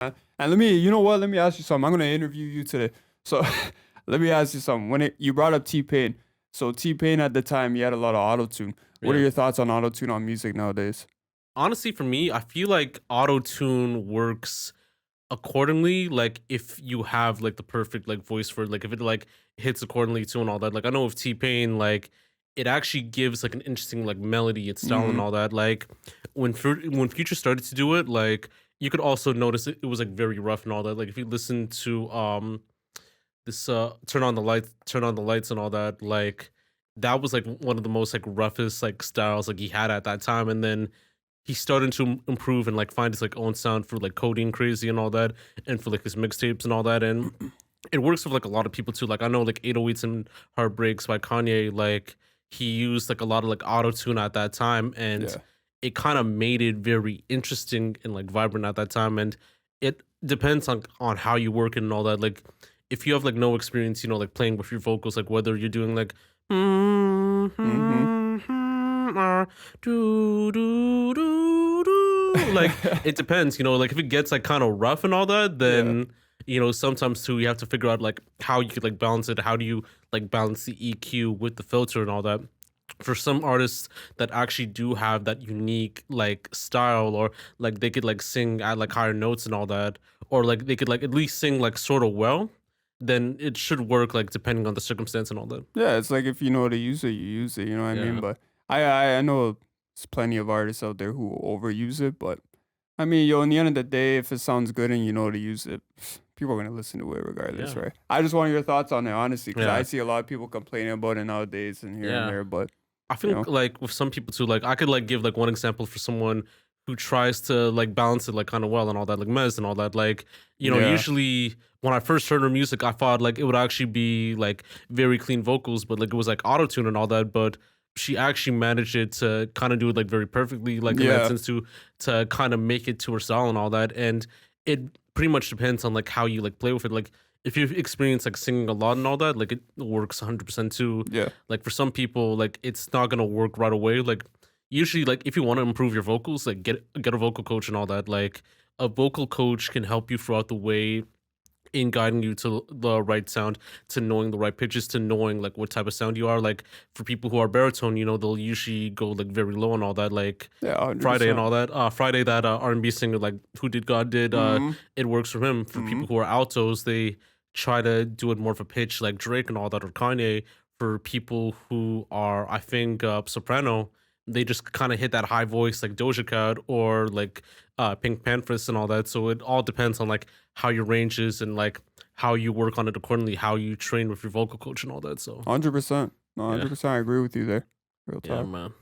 And let me, you know what? Let me ask you something. I'm gonna interview you today. So let me ask you something. You brought up T Pain, so T Pain at the time he had a lot of auto tune. What are Yeah. your thoughts on auto tune on music nowadays? Honestly, for me, I feel like auto tune works accordingly. Like if you have like the perfect like voice for it, like if it like hits accordingly to and all that. Like I know with T Pain, like it actually gives like an interesting like melody and style and Mm-hmm. all that. Like when Future started to do it, like you could also notice it was like very rough and all that. Like if you listen to this turn on the lights and all that, like that was like one of the most like roughest like styles like he had at that time. And then he started to improve and like find his like own sound for like coding crazy and all that, and for like his mixtapes and all that. And it works with like a lot of people too. Like I know like 808s and Heartbreaks by Kanye, like he used like a lot of like auto tune at that time, and Yeah. it kind of made it very interesting and like vibrant at that time. And it depends on how you work it and all that. Like if you have like no experience, like playing with your vocals, like whether you're doing like Mm-hmm. or do do do do, like it depends, like if it gets like kind of rough and all that, Yeah. then sometimes too you have to figure out like how you could like balance it. How do you like balance the EQ with the filter and all that? For some artists that actually do have that unique like style, or like they could like sing at like higher notes and all that, or like they could like at least sing like sort of well, then it should work like depending on the circumstance and all that. Yeah, it's like if you know how to use it, you use it. You know what I mean? Yeah. But I know there's plenty of artists out there who overuse it. But I mean, yo, in the end of the day, if it sounds good and you know how to use it, people are gonna listen to it regardless, Yeah. right? I just want your thoughts on it, honestly, because I Yeah. see a lot of people complaining about it nowadays and here and Yeah. there. But I you think know, like with some people too, like I could like give like one example for someone who tries to like balance it like kind of well and all that, like Mez and all that. Like, yeah, usually when I first heard her music, I thought like it would actually be like very clean vocals, but like it was like auto tune and all that. But she actually managed it to kind of do it like very perfectly, like in that yeah, sense to kind of make it to her style and all that. And it pretty much depends on like how you like play with it. Like if you've experienced like singing a lot and all that, like it works 100% too. yeah. Like for some people, like it's not gonna work right away. Like usually, like if you want to improve your vocals, like get a vocal coach and all that. Like a vocal coach can help you throughout the way in guiding you to the right sound, to knowing the right pitches, to knowing like what type of sound you are. Like for people who are baritone, they'll usually go like very low and all that. Like Yeah, Friday and 100%. all that. Friday, that R&B singer, like who did God did. Mhm, It works for him. For mhm. people who are altos, they try to do it more of a pitch, like Drake and all that, or Kanye. For people who are, I think, soprano, they just kind of hit that high voice, like Doja Cat or like Pink Panthers and all that. So it all depends on like how your range is and like how you work on it accordingly, how you train with your vocal coach and all that. So 100%. No, yeah, 100%. I agree with you there. Real yeah, talk. man.